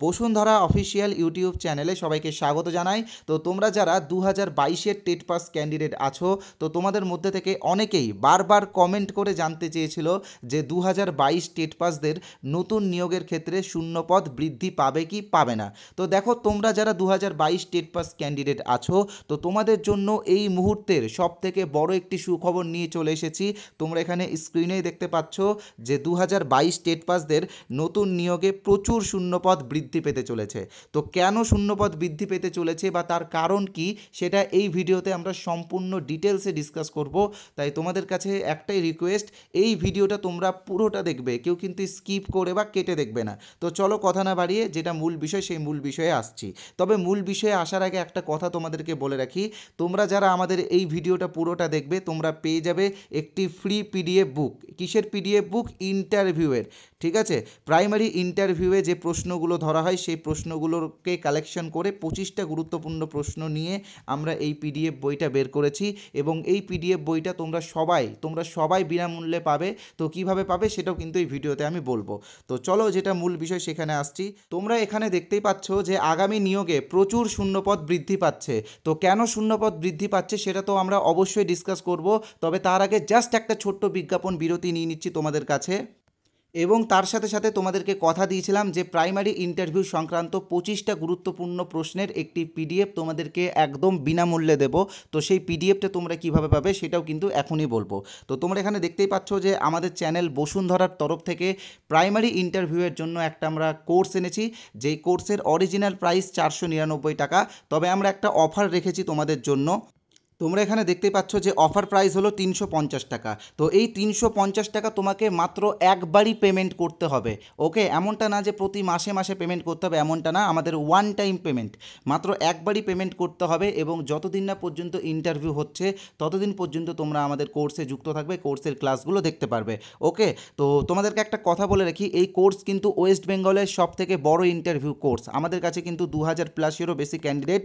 Bashundhara official YouTube চ্যানেলে সবাইকে স্বাগত জানাই। তো তোমরা যারা 2022-এর টেট পাস ক্যান্ডিডেট আছো, তো তোমাদের মধ্যে থেকে অনেকেই বারবার কমেন্ট করে জানতে চেয়েছিল যে 2022 টেট পাসদের নতুন নিয়োগের ক্ষেত্রে শূন্যপদ বৃদ্ধি পাবে কি পাবে না। তো দেখো, তোমরা যারা 2022 টেট পাস ক্যান্ডিডেট আছো, তো তোমাদের জন্য এই মুহূর্তের সবথেকে বড় একটি সুখবর নিয়ে চলে এসেছি। তোমরা এখানে স্ক্রিনেই দেখতে পাচ্ছ যে 2022 টেট পাসদের নতুন নিয়োগে প্রচুর শূন্যপদ বৃদ্ধি পেতে চলেছে। তো কেন শূন্যপদ বৃদ্ধি পেতে চলেছে বা তার কারণ কি, সেটা এই ভিডিওতে আমরা সম্পূর্ণ ডিটেলসে ডিসকাস করব। তাই তোমাদের কাছে একটাই রিকোয়েস্ট, এই ভিডিওটা তোমরা পুরোটা দেখবে, কেউ কিন্তু স্কিপ করে বা কেটে দেখবে না। তো চলো কথা না বাড়িয়ে যেটা মূল বিষয় সেই মূল বিষয়ে আসছি। তবে মূল বিষয়ে আসার আগে একটা কথা তোমাদেরকে বলে রাখি, তোমরা যারা আমাদের এই ভিডিওটা পুরোটা দেখবে তোমরা পেয়ে যাবে একটি ফ্রি পিডিএফ বুক। কিসের পিডিএফ বুক? ইন্টারভিউয়ের। ঠিক আছে, প্রাইমারি ইন্টারভিউয়ে যে প্রশ্নগুলো ধরা হয় সেই প্রশ্নগুলোকে কালেকশন করে 25টা গুরুত্বপূর্ণ প্রশ্ন নিয়ে আমরা এই পিডিএফ বইটা বের করেছি এবং এই পিডিএফ বইটা তোমরা সবাই বিনামূল্যে পাবে। তো কিভাবে পাবে সেটাও কিন্তু এই ভিডিওতে আমি বলবো। তো চলো যেটা মূল বিষয় সেখানে আসছি। তোমরা এখানে দেখতেই পাচ্ছ যে আগামী নিয়োগে প্রচুর শূন্যপদ বৃদ্ধি পাচ্ছে। তো কেন শূন্যপদ বৃদ্ধি পাচ্ছে সেটা তো আমরা অবশ্যই ডিসকাস করব। তবে তার আগে জাস্ট একটা ছোট্ট বিজ্ঞাপন বিরতি নিয়ে নিচ্ছি তোমাদের কাছে। এবং তার সাথে সাথে তোমাদেরকে কথা দিয়েছিলাম যে প্রাইমারি ইন্টারভিউ সংক্রান্ত 25টা গুরুত্বপূর্ণ প্রশ্নের একটি পিডিএফ তোমাদেরকে একদম বিনামূল্যে দেব। তো সেই পিডিএফটা তোমরা কিভাবে পাবে সেটাও কিন্তু এখনই বলবো। তো তোমরা এখানে দেখতেই পাচ্ছ যে আমাদের চ্যানেল বসুন্ধরার তরফ থেকে প্রাইমারি ইন্টারভিউয়ের জন্য একটা আমরা কোর্স এনেছি, যেই কোর্সের অরিজিনাল প্রাইস 499 টাকা। তবে আমরা একটা অফার রেখেছি তোমাদের জন্য। তোমরা এখানে দেখতে পাচ্ছ যে অফার প্রাইস হলো 350 টাকা। তো এই 350 টাকা তোমাকে মাত্র একবারই পেমেন্ট করতে হবে। ওকে, এমনটা না যে প্রতি মাসে মাসে পেমেন্ট করতে হবে, এমনটা না, আমাদের ওয়ান টাইম পেমেন্ট, মাত্র একবারই পেমেন্ট করতে হবে। এবং যতদিন না পর্যন্ত ইন্টারভিউ হচ্ছে ততদিন পর্যন্ত তোমরা আমাদের কোর্সে যুক্ত থাকবে, কোর্সের ক্লাসগুলো দেখতে পারবে। ওকে, তো তোমাদেরকে একটা কথা বলে রাখি, এই কোর্স কিন্তু ওয়েস্ট বেঙ্গলের সব থেকে বড় ইন্টারভিউ কোর্স। আমাদের কাছে কিন্তু 2000+-এরও বেশি ক্যান্ডিডেট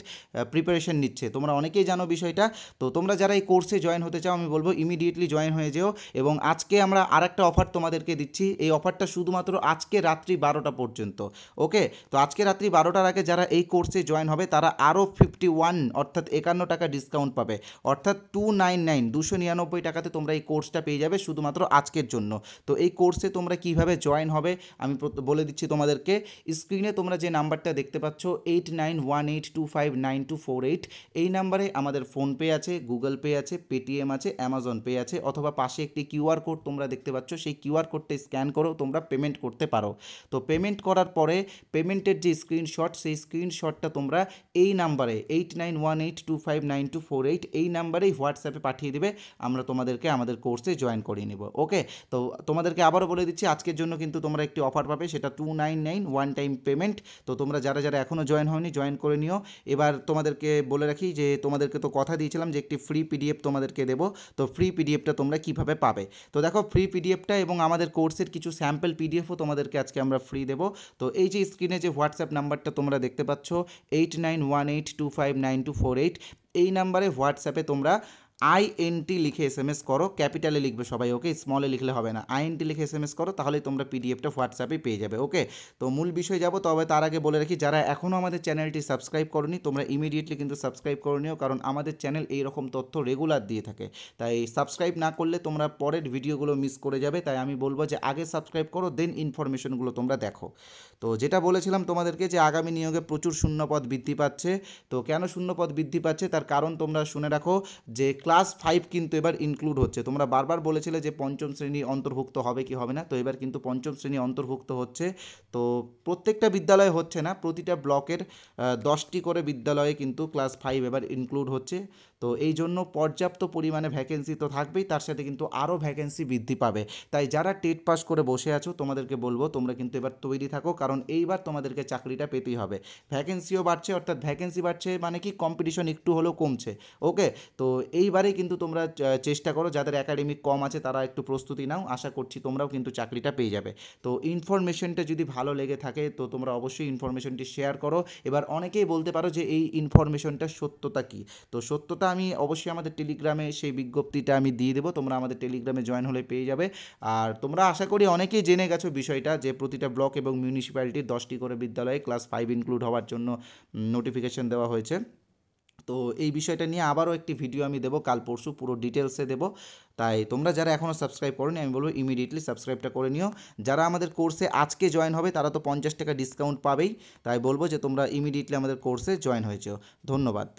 প্রিপারেশন নিচ্ছে, তোমরা অনেকেই জানো বিষয়টা। তো তোমরা যারা এই কোর্সে জয়েন হতে চাও আমি বলবো ইমিডিয়েটলি জয়েন হয়ে যেও। এবং আজকে আমরা আরেকটা অফার তোমাদেরকে দিচ্ছি, এই অফারটা শুধুমাত্র আজকে রাত্রি 12টা পর্যন্ত। ওকে, তো আজকে রাত্রি 12টার আগে যারা এই কোর্সে জয়েন হবে তারা আরও 51 অর্থাৎ 51 টাকা ডিসকাউন্ট পাবে, অর্থাৎ 299 টাকাতে তোমরা এই কোর্সটা পেয়ে যাবে শুধুমাত্র আজকের জন্য। তো এই কোর্সে তোমরা কিভাবে জয়েন হবে আমি বলে দিচ্ছি তোমাদেরকে। স্ক্রিনে তোমরা যে নাম্বারটা দেখতে পাচ্ছ 8918259248, এই নাম্বারে আমাদের ফোনপে আছে, গুগল পে আছে, পেটিএম আছে, অ্যামাজন পে আছে, অথবা পাশে একটি কিউআর কোড তোমরা দেখতে পাচ্ছ, সেই কিউআর কোডটা স্ক্যান করেও তোমরা পেমেন্ট করতে পারো। তো পেমেন্ট করার পরে পেমেন্টের যে স্ক্রিনশট, সেই স্ক্রিনশটটা তোমরা এই নাম্বারে 8918259248 এই নাম্বারেই হোয়াটসঅ্যাপে পাঠিয়ে দেবে, আমরা তোমাদেরকে আমাদের কোর্সে জয়েন করিয়ে নেব। ওকে, তো তোমাদেরকে আবারও বলে দিচ্ছি আজকের জন্য কিন্তু তোমরা একটি অফার পাবে, সেটা 299 ওয়ান টাইম পেমেন্ট। তো তোমরা যারা যারা এখনও জয়েন হয়নি জয়েন করে নিও। এবার তোমাদেরকে বলে রাখি যে তোমাদেরকে তো কথা দিয়েছিলাম যে একটি ফ্রি পিডিএফ তোমাদেরকে দেবো। তো ফ্রি পিডিএফটা তোমরা কিভাবে পাবে, তো দেখো ফ্রি পিডিএফটা এবং আমাদের কোর্সের কিছু স্যাম্পল পিডিএফও তোমাদেরকে আজকে আমরা ফ্রি দেবো। তো এই যে স্ক্রিনে যে হোয়াটসঅ্যাপ নাম্বারটা তোমরা দেখতে পাচ্ছ 8918259248, এই নাম্বারে হোয়াটসঅ্যাপে তোমরা INT লিখে SMS করো, ক্যাপিটালে লিখবে সবাই, ওকে, স্মলে লিখলে হবে না, INT লিখে SMS করো, তাহলেই তোমরা পিডিএফটা হোয়াটসঅ্যাপে পেয়ে যাবে। ওকে, তো মূল বিষয় যাব। তবে তার আগে বলে রাখি, যারা এখনও আমাদের চ্যানেলটি সাবস্ক্রাইব করোনি তোমরা ইমিডিয়েটলি কিন্তু সাবস্ক্রাইব করে নিও, কারণ আমাদের চ্যানেল এই রকম তথ্য রেগুলার দিয়ে থাকে। তাই সাবস্ক্রাইব না করলে তোমরা পরের ভিডিওগুলো মিস করে যাবে। তাই আমি বলবো যে আগে সাবস্ক্রাইব করো, দেন ইনফরমেশনগুলো তোমরা দেখো। তো যেটা বলেছিলাম তোমাদেরকে যে আগামী নিয়োগে প্রচুর শূন্যপদ বৃদ্ধি পাচ্ছে। তো কেন শূন্যপদ বৃদ্ধি পাচ্ছে তার কারণ তোমরা শুনে রাখো, যে ক্লাস 5 কিন্তু এবার ইনক্লুড হচ্ছে। তোমরা বারবার বলেছিলে যে পঞ্চম শ্রেণী অন্তর্ভুক্ত হবে কি হবে না, তো এবার কিন্তু পঞ্চম শ্রেণী অন্তর্ভুক্ত হচ্ছে। তো প্রত্যেকটা বিদ্যালয়ে হচ্ছে না, প্রতিটা ব্লকের 10টি করে বিদ্যালয়ে কিন্তু ক্লাস 5 এবার ইনক্লুড হচ্ছে। তো এই জন্য পর্যাপ্ত পরিমাণে ভ্যাকেন্সি তো থাকবেই, তার সাথে কিন্তু আরও ভ্যাকেন্সি বৃদ্ধি পাবে। তাই যারা টেট পাস করে বসে আছো তোমাদেরকে বলবো তোমরা কিন্তু এবার তৈরি থাকো, কারণ এইবার তোমাদেরকে চাকরিটা পেতেই হবে। ভ্যাকেন্সিও বাড়ছে, অর্থাৎ ভ্যাকেন্সি বাড়ছে মানে কি কম্পিটিশন একটু হলেও কমছে। ওকে, তো এইবারে কিন্তু তোমরা চেষ্টা করো, যাদের একাডেমিক কম আছে তারা একটু প্রস্তুতি নাও, আশা করছি তোমরাও কিন্তু চাকরিটা পেয়ে যাবে। তো ইনফরমেশনটা যদি ভালো লেগে থাকে তো তোমরা অবশ্যই ইনফরমেশনটি শেয়ার করো। এবার অনেকেই বলতে পারো যে এই ইনফরমেশনটার সত্যতা কী, তো সত্যতা আমি অবশ্যই আমাদের টেলিগ্রামে সেই বিজ্ঞপ্তিটা আমি দিয়ে দেবো, তোমরা আমাদের টেলিগ্রামে জয়েন হলে পেয়ে যাবে। আর তোমরা আশা করি অনেকেই জেনে গেছো বিষয়টা, যে প্রতিটা ব্লক এবং মিউনিসিপ্যালিটির 10টি করে বিদ্যালয়ে ক্লাস 5 ইনক্লুড হওয়ার জন্য নোটিফিকেশন দেওয়া হয়েছে। তো এই বিষয়টা নিয়ে আবারও একটি ভিডিও আমি দেবো কাল পরশু, পুরো ডিটেলসে দেবো। তাই তোমরা যারা এখনও সাবস্ক্রাইব করোনি আমি বলবো ইমিডিয়েটলি সাবস্ক্রাইবটা করে নিও। যারা আমাদের কোর্সে আজকে জয়েন হবে তারা তো 50 টাকা ডিসকাউন্ট পাবেই, তাই বলবো যে তোমরা ইমিডিয়েটলি আমাদের কোর্সে জয়েন হয়েছো। ধন্যবাদ।